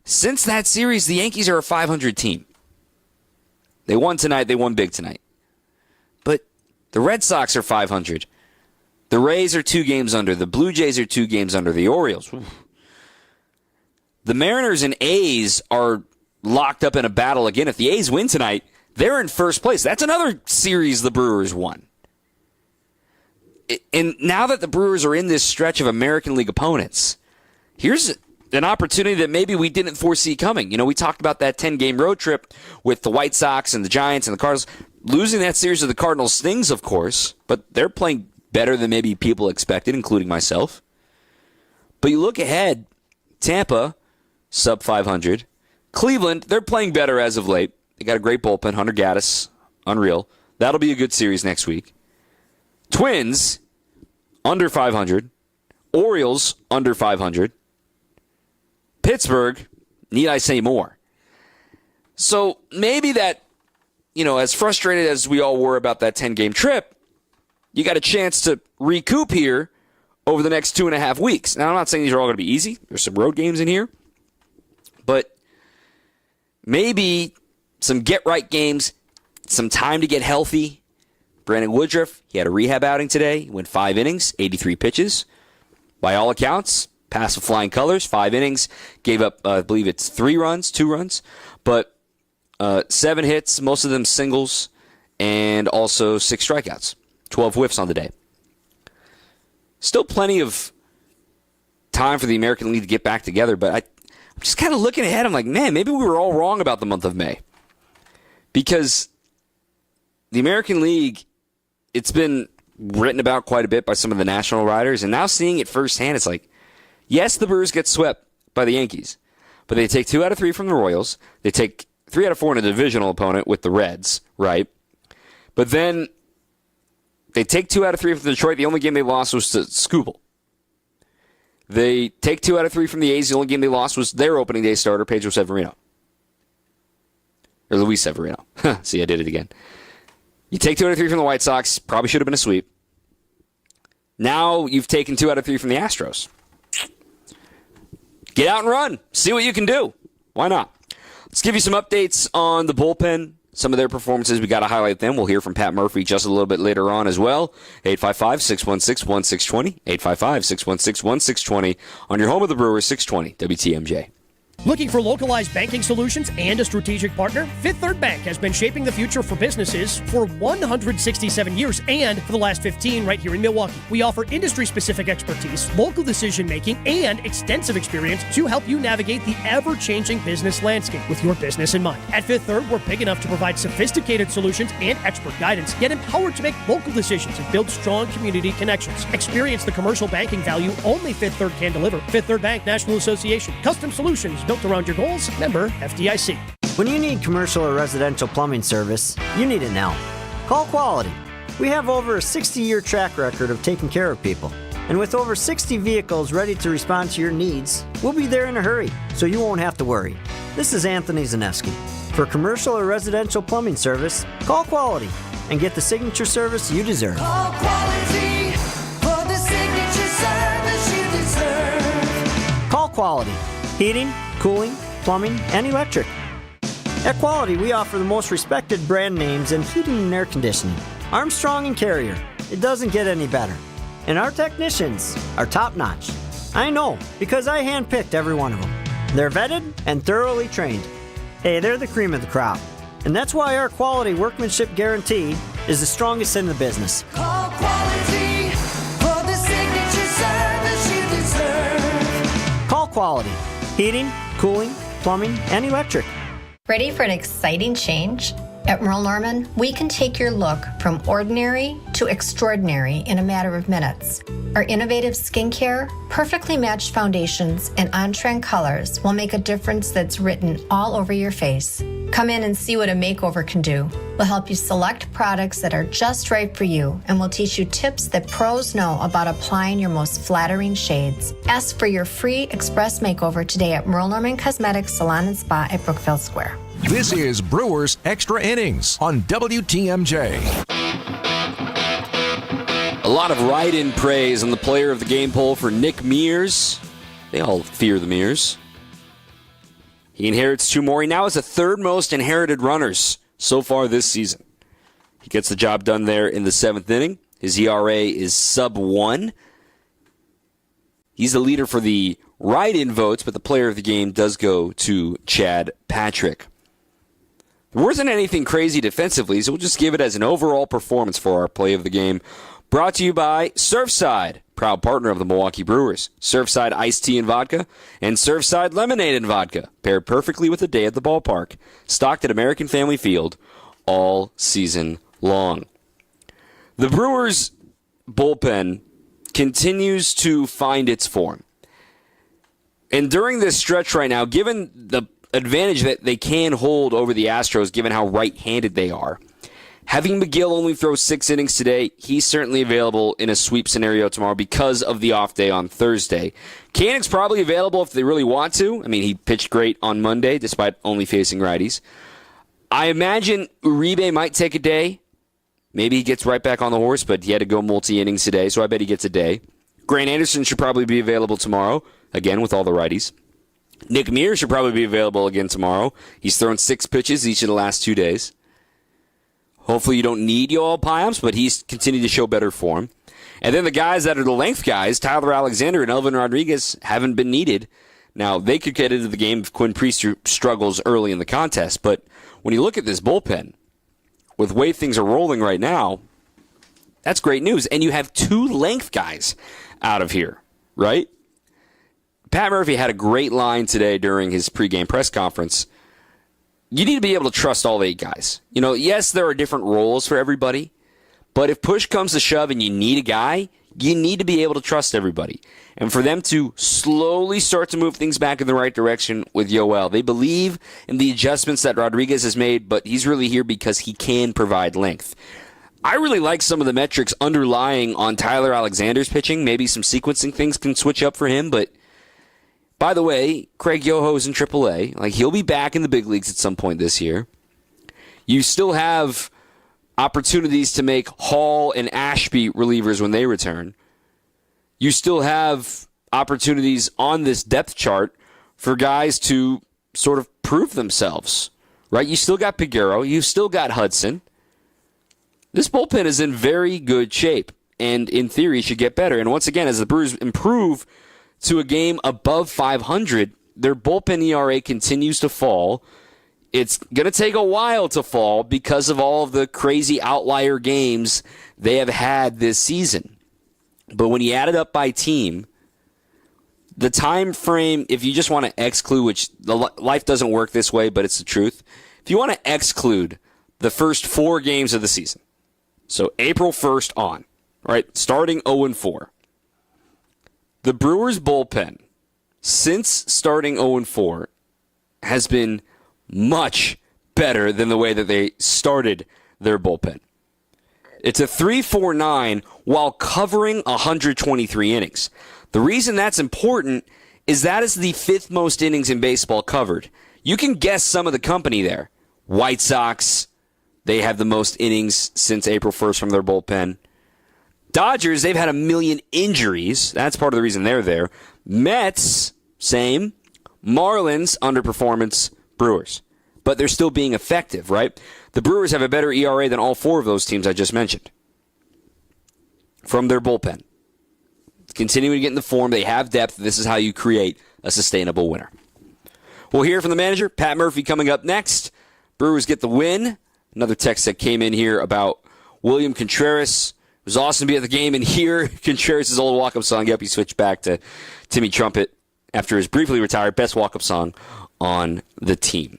since that series, the Yankees are a 500 team. They won tonight. They won big tonight. But the Red Sox are 500. The Rays are 2 games under. The Blue Jays are 2 games under. The Orioles. Oof. The Mariners and A's are locked up in a battle again. If the A's win tonight, they're in first place. That's another series the Brewers won. And now that the Brewers are in this stretch of American League opponents, here's an opportunity that maybe we didn't foresee coming. You know, we talked about that 10-game road trip with the White Sox and the Giants and the Cardinals. Losing that series to the Cardinals stings, of course, but they're playing better than maybe people expected, including myself. But you look ahead, Tampa, sub 500. Cleveland, they're playing better as of late. They got a great bullpen. Hunter Gaddis, unreal. That'll be a good series next week. Twins, under 500. Orioles, under 500. Pittsburgh, need I say more? So maybe that, as frustrated as we all were about that 10-game trip, you got a chance to recoup here over the next 2.5 weeks. Now, I'm not saying these are all going to be easy. There's some road games in here. But maybe some get-right games, some time to get healthy. Brandon Woodruff, he had a rehab outing today. He went 5 innings, 83 pitches. By all accounts, passed with flying colors. 5 innings, gave up, I believe it's 2 runs. But 7 hits, most of them singles, and also 6 strikeouts. 12 whiffs on the day. Still plenty of time for the American League to get back together, but I'm just kind of looking ahead. I'm like, man, maybe we were all wrong about the month of May. Because the American League, it's been written about quite a bit by some of the national writers, and now seeing it firsthand, it's like, yes, the Brewers get swept by the Yankees, but they take 2 out of 3 from the Royals. They take 3 out of 4 in a divisional opponent with the Reds, right? But then they take 2 out of 3 from Detroit. The only game they lost was to Skubal. They take 2 out of 3 from the A's. The only game they lost was their opening day starter, Pedro Severino. Or Luis Severino. See, I did it again. You take 2 out of 3 from the White Sox. Probably should have been a sweep. Now you've taken 2 out of 3 from the Astros. Get out and run. See what you can do. Why not? Let's give you some updates on the bullpen. Some of their performances, we got to highlight them. We'll hear from Pat Murphy just a little bit later on as well. 855-616-1620. 855-616-1620 on your home of the Brewers, 620 WTMJ. Looking for localized banking solutions and a strategic partner? Fifth Third Bank has been shaping the future for businesses for 167 years and for the last 15 right here in Milwaukee. We offer industry-specific expertise, local decision-making, and extensive experience to help you navigate the ever-changing business landscape with your business in mind. At Fifth Third, we're big enough to provide sophisticated solutions and expert guidance, yet empowered to make local decisions and build strong community connections. Experience the commercial banking value only Fifth Third can deliver. Fifth Third Bank National Association. Custom solutions built around your goals. Member FDIC. When you need commercial or residential plumbing service, you need it now. Call Quality. We have over a 60-year track record of taking care of people. And with over 60 vehicles ready to respond to your needs, we'll be there in a hurry, so you won't have to worry. This is Anthony Zaneski. For commercial or residential plumbing service, call Quality and get the signature service you deserve. Call Quality for the signature service you deserve. Call Quality. Heating, cooling, plumbing, and electric. At Quality, we offer the most respected brand names in heating and air conditioning. Armstrong and Carrier. It doesn't get any better. And our technicians are top-notch. I know, because I handpicked every one of them. They're vetted and thoroughly trained. Hey, they're the cream of the crop. And that's why our quality workmanship guarantee is the strongest in the business. Call Quality for the signature service you deserve. Call Quality. Heating, cooling, plumbing, and electric. Ready for an exciting change? At Merle Norman, we can take your look from ordinary to extraordinary in a matter of minutes. Our innovative skincare, perfectly matched foundations, and on-trend colors will make a difference that's written all over your face. Come in and see what a makeover can do. We'll help you select products that are just right for you, and we'll teach you tips that pros know about applying your most flattering shades. Ask for your free express makeover today at Merle Norman Cosmetics Salon and Spa at Brookfield Square. This is Brewers Extra Innings on WTMJ. A lot of write-in praise on the player of the game poll for Nick Mears. They all fear the Mears. He inherits 2 more. He now has the 3rd most inherited runners so far this season. He gets the job done there in the 7th inning. His ERA is sub-1. He's the leader for the write-in votes, but the player of the game does go to Chad Patrick. There wasn't anything crazy defensively, so we'll just give it as an overall performance for our play of the game. Brought to you by Surfside, proud partner of the Milwaukee Brewers. Surfside iced tea and vodka, and Surfside lemonade and vodka, paired perfectly with a day at the ballpark. Stocked at American Family Field all season long. The Brewers' bullpen continues to find its form. And during this stretch right now, given the advantage that they can hold over the Astros, given how right-handed they are, having McGill only throw 6 innings today, he's certainly available in a sweep scenario tomorrow because of the off day on Thursday. Koenig's probably available if they really want to. I mean, he pitched great on Monday despite only facing righties. I imagine Uribe might take a day. Maybe he gets right back on the horse, but he had to go multi-innings today, so I bet he gets a day. Grant Anderson should probably be available tomorrow, again with all the righties. Nick Mears should probably be available again tomorrow. He's thrown 6 pitches each of the last 2 days. Hopefully you don't need Yoel Payamps, but he's continued to show better form. And then the guys that are the length guys, Tyler Alexander and Elvin Rodriguez, haven't been needed. Now, they could get into the game if Quinn Priester struggles early in the contest, but when you look at this bullpen, with the way things are rolling right now, that's great news. And you have 2 length guys out of here, right? Pat Murphy had a great line today during his pregame press conference. You need to be able to trust all 8 guys. You know, yes, there are different roles for everybody, but if push comes to shove and you need a guy, you need to be able to trust everybody. And for them to slowly start to move things back in the right direction with Yoel, they believe in the adjustments that Rodriguez has made, but he's really here because he can provide length. I really like some of the metrics underlying on Tyler Alexander's pitching. Maybe some sequencing things can switch up for him, but by the way, Craig Yoho's in AAA. Like, he'll be back in the big leagues at some point this year. You still have opportunities to make Hall and Ashby relievers when they return. You still have opportunities on this depth chart for guys to sort of prove themselves, right? You still got Peguero. You still got Hudson. This bullpen is in very good shape, and in theory should get better. And once again, as the Brewers improve to a game above 500, their bullpen ERA continues to fall. It's going to take a while to fall because of all of the crazy outlier games they have had this season. But when you add it up by team, the time frame, if you just want to exclude, which life doesn't work this way, but it's the truth. If you want to exclude the first 4 games of the season, so April 1st on, right, starting 0-4, the Brewers' bullpen, since starting 0-4, has been much better than the way that they started their bullpen. It's a 3.49 while covering 123 innings. The reason that's important is that is the 5th most innings in baseball covered. You can guess some of the company there. White Sox, they have the most innings since April 1st from their bullpen. Dodgers, they've had 1 million injuries. That's part of the reason they're there. Mets, same. Marlins, underperformance. Brewers. But they're still being effective, right? The Brewers have a better ERA than all 4 of those teams I just mentioned from their bullpen. Continuing to get in the form. They have depth. This is how you create a sustainable winner. We'll hear from the manager, Pat Murphy, coming up next. Brewers get the win. Another text that came in here about William Contreras. It was awesome to be at the game and hear Contreras' old walk-up song. Yep, he switched back to Timmy Trumpet after his briefly retired best walk-up song on the team.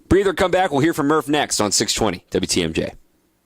Breather, come back. We'll hear from Murph next on 620 WTMJ.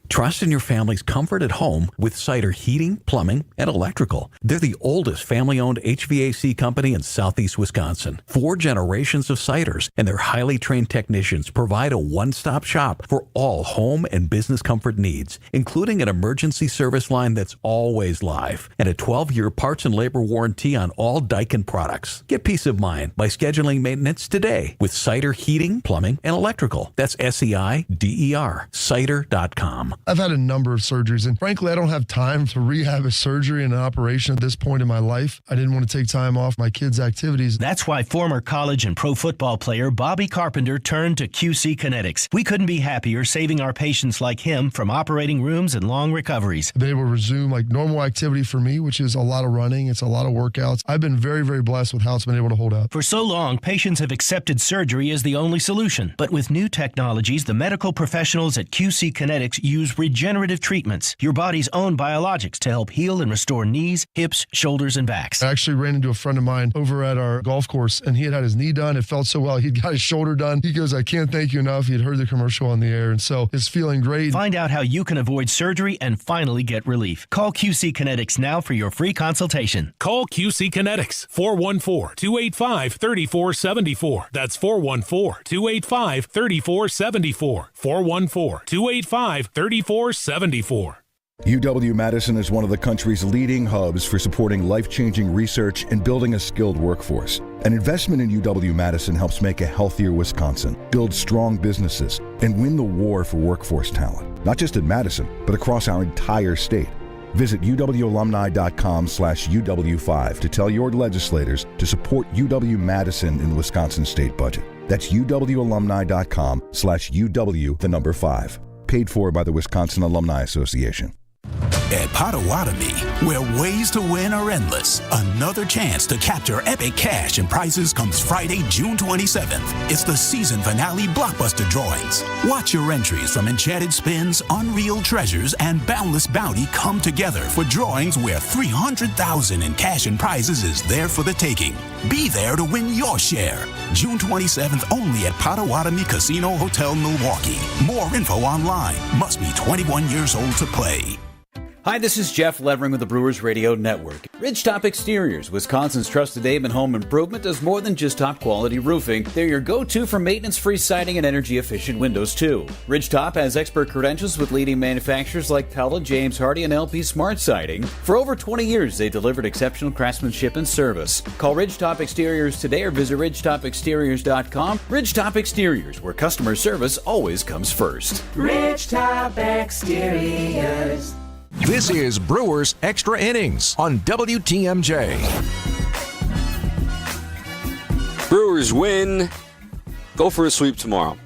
Trust in your family's comfort at home with Cider Heating, Plumbing, and Electrical. They're the oldest family-owned HVAC company in southeast Wisconsin. 4 generations of Ciders, and their highly trained technicians provide a one-stop shop for all home and business comfort needs, including an emergency service line that's always live and a 12-year parts and labor warranty on all Daikin products. Get peace of mind by scheduling maintenance today with Cider Heating, Plumbing, and Electrical. That's SEIDER, cider.com. I've had a number of surgeries, and frankly, I don't have time to rehab a surgery and an operation at this point in my life. I didn't want to take time off my kids' activities. That's why former college and pro football player Bobby Carpenter turned to QC Kinetics. We couldn't be happier saving our patients like him from operating rooms and long recoveries. They will resume like normal activity for me, which is a lot of running. It's a lot of workouts. I've been very, very blessed with how it's been able to hold up. For so long, patients have accepted surgery as the only solution. But with new technologies, the medical professionals at QC Kinetics use regenerative treatments, your body's own biologics, to help heal and restore knees, hips, shoulders, and backs. I actually ran into a friend of mine over at our golf course, and he had his knee done. It felt so well. He'd got his shoulder done. He goes, I can't thank you enough. He'd heard the commercial on the air, and so it's feeling great. Find out how you can avoid surgery and finally get relief. Call QC Kinetics now for your free consultation. Call QC Kinetics, 414-285-3474. That's 414-285-3474. 414-285-3474. UW-Madison is one of the country's leading hubs for supporting life-changing research and building a skilled workforce. An investment in UW-Madison helps make a healthier Wisconsin, build strong businesses, and win the war for workforce talent, not just at Madison, but across our entire state. Visit uwalumni.com/UW5 to tell your legislators to support UW-Madison in the Wisconsin state budget. That's uwalumni.com/UW5. Paid for by the Wisconsin Alumni Association. At Potawatomi, where ways to win are endless, another chance to capture epic cash and prizes comes Friday, June 27th. It's the season finale blockbuster drawings. Watch your entries from Enchanted Spins, Unreal Treasures, and Boundless Bounty come together for drawings where $300,000 in cash and prizes is there for the taking. Be there to win your share. June 27th only at Potawatomi Casino Hotel, Milwaukee. More info online. Must be 21 years old to play. Hi, this is Jeff Levering with the Brewers Radio Network. Ridgetop Exteriors, Wisconsin's trusted name in home improvement, does more than just top-quality roofing. They're your go-to for maintenance-free siding and energy-efficient windows, too. Ridgetop has expert credentials with leading manufacturers like Pella, James Hardie, and LP Smart Siding. For over 20 years, they delivered exceptional craftsmanship and service. Call Ridgetop Exteriors today or visit ridgetopexteriors.com. Ridgetop Exteriors, where customer service always comes first. Ridgetop Exteriors. This is Brewers Extra Innings on WTMJ. Brewers win. Go for a sweep tomorrow.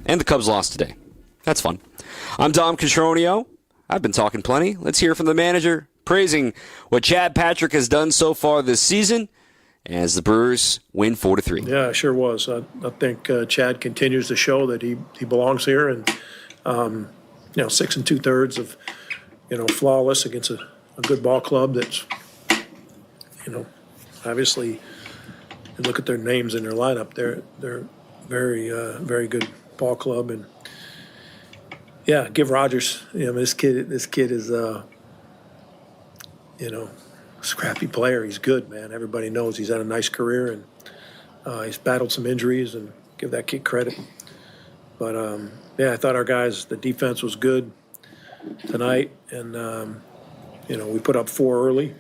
And the Cubs lost today. That's fun. I'm Dom Cotroneo. I've been talking plenty. Let's hear from the manager, praising what Chad Patrick has done so far this season as the Brewers win 4-3. Yeah, it sure was. I think Chad continues to show that he belongs here, and 6 2/3 of flawless against a good ball club that's obviously you look at their names in their lineup, they're very very good ball club. And yeah, give Rogers, this kid is scrappy player. He's good, man. Everybody knows he's had a nice career, and he's battled some injuries, and give that kid credit. But I thought our guys, the defense was good tonight, and we put up 4 early,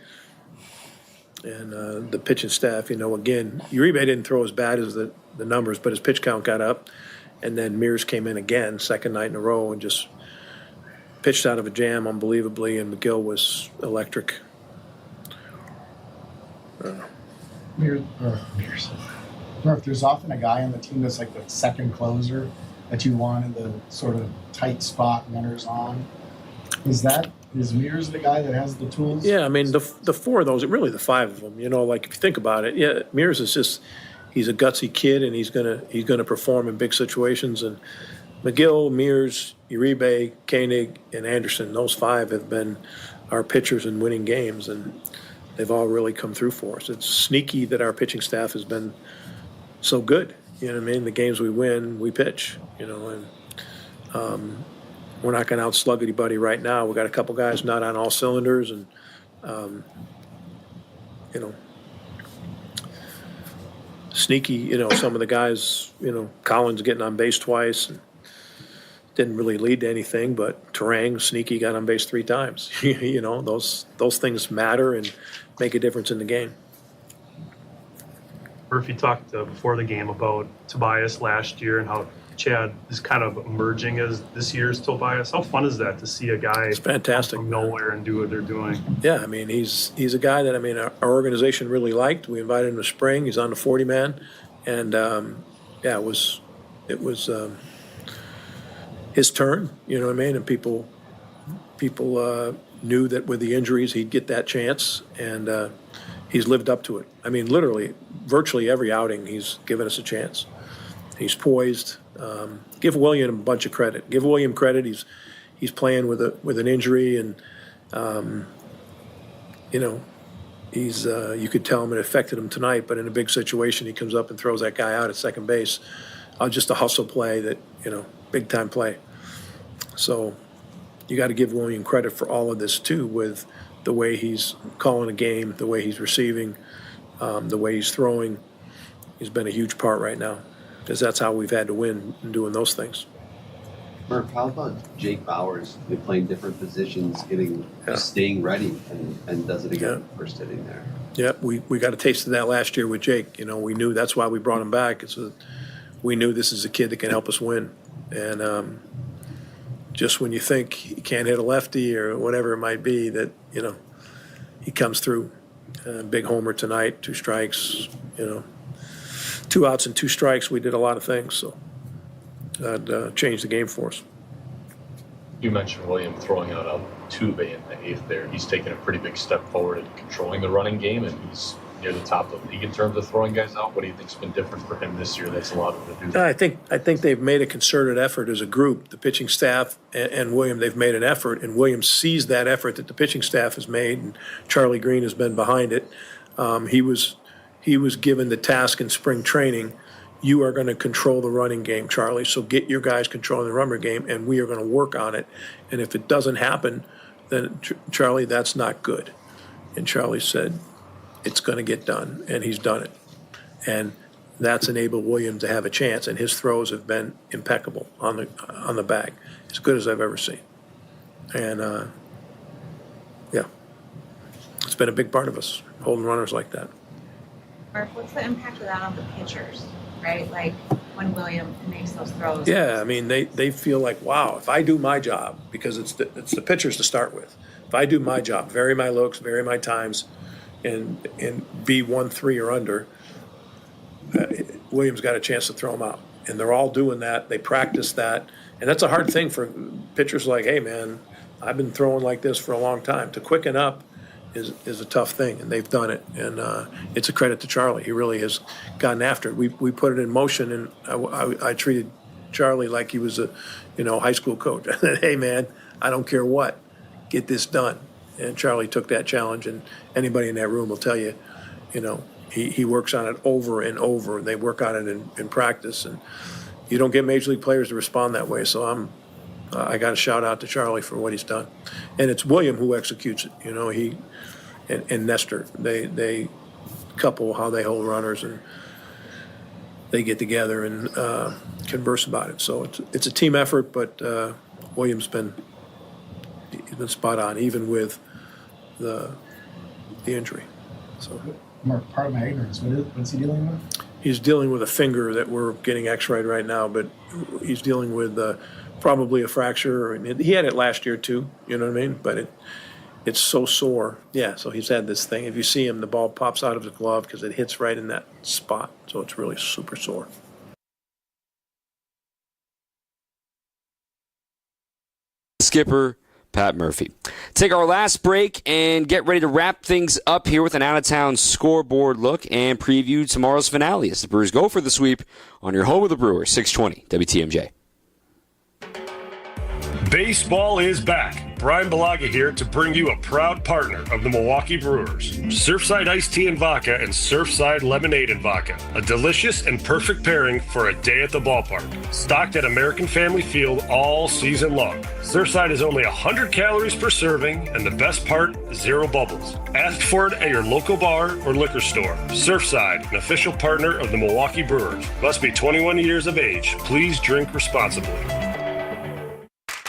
and the pitching staff, again, Uribe didn't throw as bad as the numbers, but his pitch count got up, and then Mears came in again, second night in a row, and just pitched out of a jam unbelievably, and McGill was electric. Mears. Murph, there's often a guy on the team that's like the second closer that you want in the sort of tight spot, runners on. Is Mears the guy that has the tools? Yeah, I mean, the 4 of those, really the 5 of them, like if you think about it, yeah, Mears is just, he's a gutsy kid, and he's gonna perform in big situations. And McGill, Mears, Uribe, Koenig, and Anderson, those 5 have been our pitchers in winning games, and they've all really come through for us. It's sneaky that our pitching staff has been so good. You know what I mean? The games we win, we pitch, you know, and we're not going to outslug anybody right now. We got a couple guys not on all cylinders, and, you know, sneaky, you know, some of the guys, you know, Collins getting on base twice and didn't really lead to anything, but Terang, sneaky, got on base 3 times. You know, those things matter and make a difference in the game. Murphy talked before the game about Tobias last year and how Chad is kind of emerging as this year's Tobias. How fun is that to see a guy It's fantastic from nowhere and do what they're doing? Yeah, I mean, he's a guy that, I mean, our organization really liked. We invited him to spring. He's on the 40-man. And, yeah, it was his turn, you know what I mean? And people knew that with the injuries he'd get that chance, and he's lived up to it. I mean, literally, virtually every outing he's given us a chance. He's poised. Give William a bunch of credit. Give William credit. He's playing with an injury, and you know, he's you could tell him it affected him tonight. But in a big situation, he comes up and throws that guy out at second base. Just a hustle play that, you know, big time play. So you got to give William credit for all of this too, with the way he's calling a game, the way he's receiving, the way he's throwing. He's been a huge part right now, because that's how we've had to win in doing those things. Murph, how about Jake Bowers? They're playing different positions, staying ready, and does it again first inning there. Yeah, we got a taste of that last year with Jake. You know, we knew that's why we brought him back. We knew this is a kid that can help us win. And just when you think he can't hit a lefty or whatever it might be, that, you know, he comes through. Big homer tonight, 2 strikes, you know. 2 outs and 2 strikes, we did a lot of things, so that changed the game for us. You mentioned William throwing out Altuve in the 8th there. He's taken a pretty big step forward in controlling the running game, and he's near the top of the league in terms of throwing guys out. What do you think's been different for him this year that's allowed him to do that? I think they've made a concerted effort as a group. The pitching staff and William, they've made an effort, and William sees that effort that the pitching staff has made, and Charlie Green has been behind it. He was given the task in spring training. You are going to control the running game, Charlie, so get your guys controlling the running game, and we are going to work on it. And if it doesn't happen, then, Charlie, that's not good. And Charlie said, it's going to get done, and he's done it. And that's enabled William to have a chance, and his throws have been impeccable on the bag, as good as I've ever seen. And, yeah, it's been a big part of us, holding runners like that. Murph, what's the impact of that on the pitchers, right? Like when William makes those throws. Yeah, I mean, they feel like, wow, if I do my job, because it's the pitchers to start with. If I do my job, vary my looks, vary my times, and be 1-3 or under, Williams got a chance to throw them out. And they're all doing that. They practice that. And that's a hard thing for pitchers like, hey, man, I've been throwing like this for a long time. To quicken up is a tough thing, and they've done it. And it's a credit to Charlie. He really has gotten after it. We put it in motion, and I treated Charlie like he was a high school coach. I said, hey, man, I don't care what. Get this done. And Charlie took that challenge, and anybody in that room will tell you, he works on it over and over. They work on it in practice, and you don't get major league players to respond that way. So I got to shout out to Charlie for what he's done. And it's William who executes it. He and Nestor, they couple how they hold runners, and they get together and converse about it. So it's a team effort, but William's been spot on, even with the injury. So, Mark, part of my ignorance, what's he dealing with? He's dealing with a finger that we're getting x-rayed right now, but he's dealing with probably a fracture. He had it last year too, you know what I mean? But it's so sore. Yeah, so he's had this thing. If you see him, the ball pops out of his glove because it hits right in that spot. So it's really super sore. Skipper Pat Murphy. Take our last break and get ready to wrap things up here with an out-of-town scoreboard look and preview tomorrow's finale as the Brewers go for the sweep on your home of the Brewers, 620 WTMJ. Baseball is back. Brian Balaga here to bring you a proud partner of the Milwaukee Brewers. Surfside Iced Tea and Vodka and Surfside Lemonade and Vodka. A delicious and perfect pairing for a day at the ballpark. Stocked at American Family Field all season long. Surfside is only 100 calories per serving, and the best part, 0 bubbles. Ask for it at your local bar or liquor store. Surfside, an official partner of the Milwaukee Brewers. Must be 21 years of age. Please drink responsibly.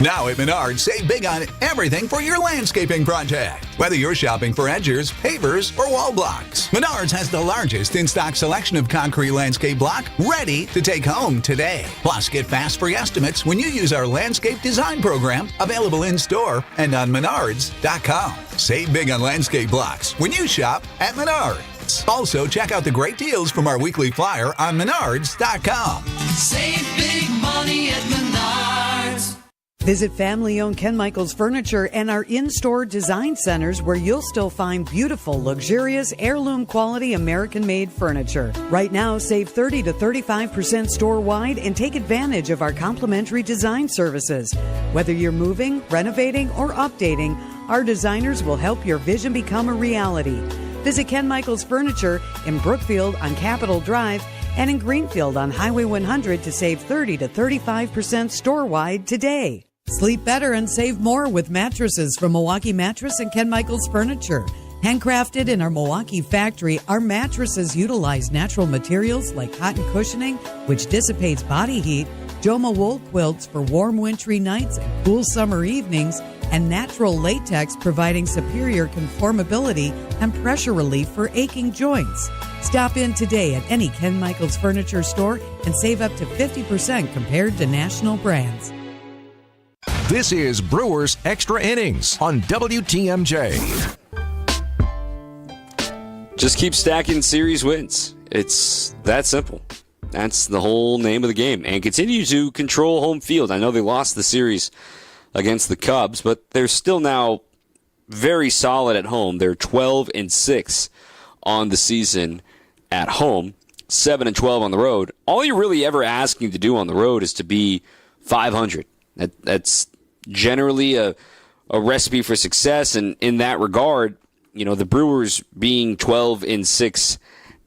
Now at Menards, save big on everything for your landscaping project. Whether you're shopping for edgers, pavers, or wall blocks, Menards has the largest in-stock selection of concrete landscape block ready to take home today. Plus, get fast free estimates when you use our landscape design program, available in-store and on Menards.com. Save big on landscape blocks when you shop at Menards. Also, check out the great deals from our weekly flyer on Menards.com. Save big money at Menards. Visit family-owned Ken Michaels Furniture and our in-store design centers where you'll still find beautiful, luxurious, heirloom-quality American-made furniture. Right now, save 30 to 35% store-wide and take advantage of our complimentary design services. Whether you're moving, renovating, or updating, our designers will help your vision become a reality. Visit Ken Michaels Furniture in Brookfield on Capitol Drive and in Greenfield on Highway 100 to save 30 to 35% store-wide today. Sleep better and save more with mattresses from Milwaukee Mattress and Ken Michaels Furniture. Handcrafted in our Milwaukee factory, our mattresses utilize natural materials like cotton cushioning, which dissipates body heat, Joma wool quilts for warm wintry nights and cool summer evenings, and natural latex providing superior conformability and pressure relief for aching joints. Stop in today at any Ken Michaels Furniture store and save up to 50% compared to national brands. This is Brewers Extra Innings on WTMJ. Just keep stacking series wins. It's that simple. That's the whole name of the game. And continue to control home field. I know they lost the series against the Cubs, but they're still now very solid at home. They're 12-6 on the season at home, 7-12 on the road. All you're really ever asking to do on the road is to be 500. That's generally a recipe for success, and in that regard, you know, the Brewers being 12-6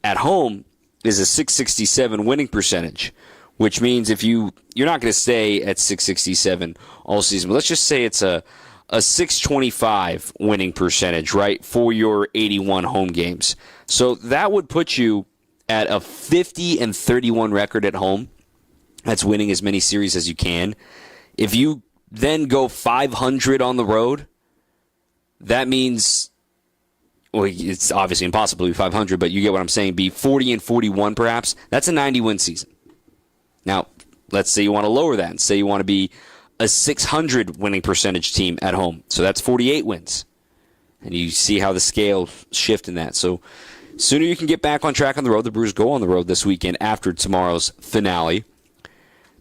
at home is a .667 winning percentage, which means if you're not going to stay at .667 all season, but let's just say it's a .625 winning percentage, right, for your 81 home games. So that would put you at a 50-31 record at home. That's winning as many series as you can. If you then go 500 on the road, that means, well, it's obviously impossible to be 500, but you get what I'm saying, be 40-41 perhaps. That's a 90-win season. Now, let's say you want to lower that and say you want to be a 600 winning percentage team at home. So that's 48 wins. And you see how the scale shift in that. So sooner you can get back on track on the road. The Brewers go on the road this weekend after tomorrow's finale.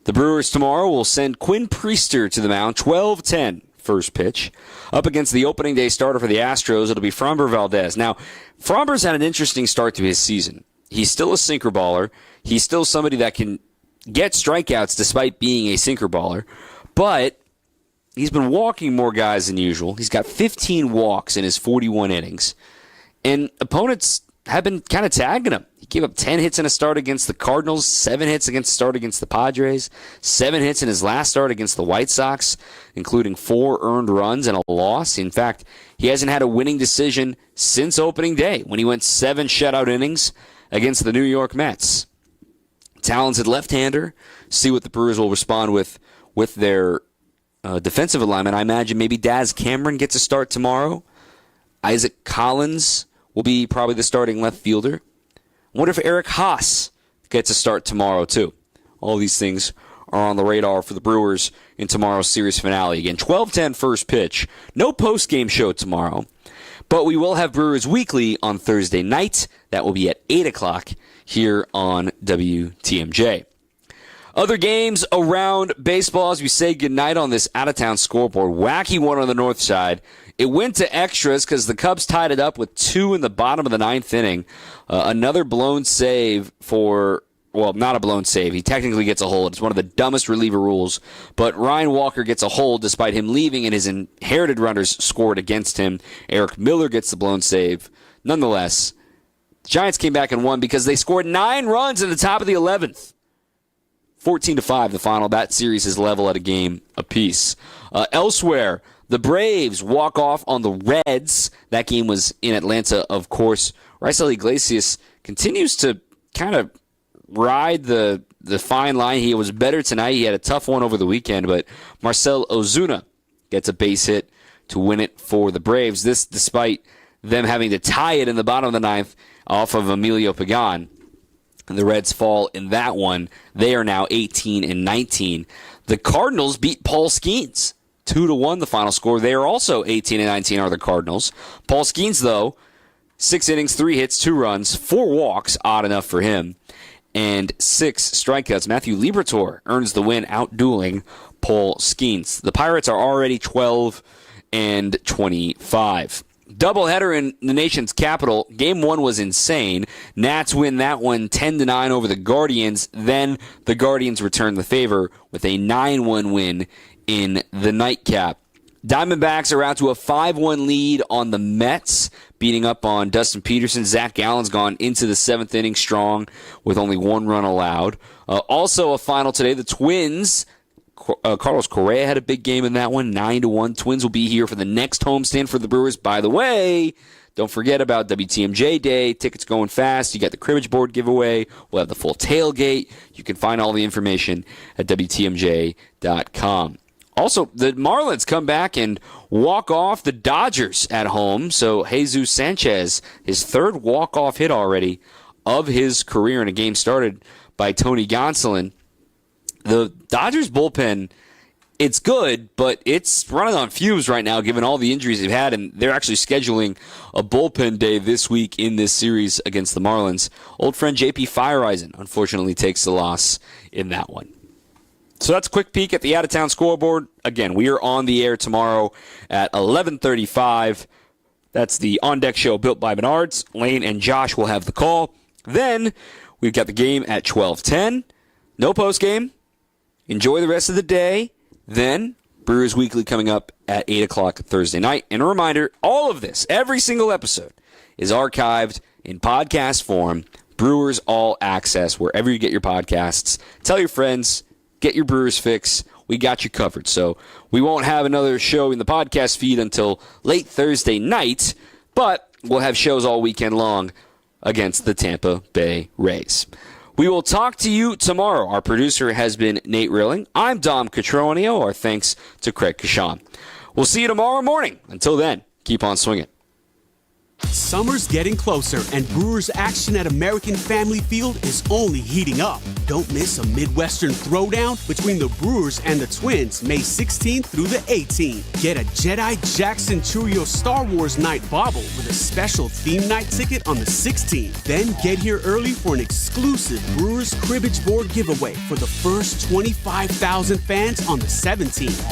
The Brewers tomorrow will send Quinn Priester to the mound, 12-10 first pitch. Up against the opening day starter for the Astros, it'll be Framber Valdez. Now, Framber's had an interesting start to his season. He's still a sinker baller. He's still somebody that can get strikeouts despite being a sinker baller. But he's been walking more guys than usual. He's got 15 walks in his 41 innings. And opponents have been kind of tagging him. He gave up 10 hits in a start against the Cardinals, 7 hits against the start against the Padres, 7 hits in his last start against the White Sox, including 4 earned runs and a loss. In fact, he hasn't had a winning decision since opening day when he went 7 shutout innings against the New York Mets. Talented left-hander. See what the Brewers will respond with their defensive alignment. I imagine maybe Daz Cameron gets a start tomorrow. Isaac Collins will be probably the starting left fielder. I wonder if Eric Haas gets a start tomorrow, too. All these things are on the radar for the Brewers in tomorrow's series finale. Again, 12:10 first pitch. No post-game show tomorrow, but we will have Brewers Weekly on Thursday night. That will be at 8 o'clock here on WTMJ. Other games around baseball as we say goodnight on this out-of-town scoreboard. Wacky one on the north side. It went to extras because the Cubs tied it up with 2 in the bottom of the 9th inning. Another blown save for well, not a blown save. He technically gets a hold. It's one of the dumbest reliever rules. But Ryan Walker gets a hold despite him leaving, and his inherited runners scored against him. Eric Miller gets the blown save. Nonetheless, the Giants came back and won because they scored 9 runs in the top of the 11th. 14-5 the final. That series is level at a game apiece. Elsewhere, the Braves walk off on the Reds. That game was in Atlanta, of course. Raisel Iglesias continues to kind of ride the fine line. He was better tonight. He had a tough one over the weekend, but Marcell Ozuna gets a base hit to win it for the Braves. This despite them having to tie it in the bottom of the 9th off of Emilio Pagan. And the Reds fall in that one. They are now 18-19. The Cardinals beat Paul Skeens 2-1 the final score. They are also 18-19 are the Cardinals. Paul Skeens, though, 6 innings, 3 hits, 2 runs, 4 walks, odd enough for him, and 6 strikeouts. Matthew Liberatore earns the win, outdueling Paul Skeens. The Pirates are already 12-25. Doubleheader in the nation's capital. Game 1 was insane. Nats win that one 10-9 over the Guardians. Then the Guardians return the favor with a 9-1 win in the nightcap. Diamondbacks are out to a 5-1 lead on the Mets, beating up on Dustin Peterson. Zach Gallen's gone into the 7th inning strong with only 1 run allowed. Also a final today, the Twins. Carlos Correa had a big game in that one, 9-1. Twins will be here for the next homestand for the Brewers. By the way, don't forget about WTMJ Day. Tickets going fast. You got the cribbage board giveaway. We'll have the full tailgate. You can find all the information at WTMJ.com. Also, the Marlins come back and walk off the Dodgers at home. So Jesus Sanchez, his 3rd walk-off hit already of his career in a game started by Tony Gonsolin. The Dodgers bullpen, it's good, but it's running on fumes right now given all the injuries they've had, and they're actually scheduling a bullpen day this week in this series against the Marlins. Old friend J.P. Fireisen, unfortunately, takes the loss in that one. So that's a quick peek at the out-of-town scoreboard. Again, we are on the air tomorrow at 11:35. That's the On Deck Show built by Menards. Lane and Josh will have the call. Then we've got the game at 12:10. No postgame. Enjoy the rest of the day. Then Brewers Weekly coming up at 8 o'clock Thursday night. And a reminder, all of this, every single episode, is archived in podcast form. Brewers All Access, wherever you get your podcasts. Tell your friends. Get your Brewers fix. We got you covered. So we won't have another show in the podcast feed until late Thursday night, but we'll have shows all weekend long against the Tampa Bay Rays. We will talk to you tomorrow. Our producer has been Nate Rilling. I'm Dom Cotroneo. Our thanks to Craig Kashan. We'll see you tomorrow morning. Until then, keep on swinging. Summer's getting closer, and Brewers action at American Family Field is only heating up. Don't miss a Midwestern throwdown between the Brewers and the Twins, May 16th through the 18th. Get a Jedi Jackson Churio Star Wars night bauble with a special theme night ticket on the 16th. Then get here early for an exclusive Brewers cribbage board giveaway for the first 25,000 fans on the 17th.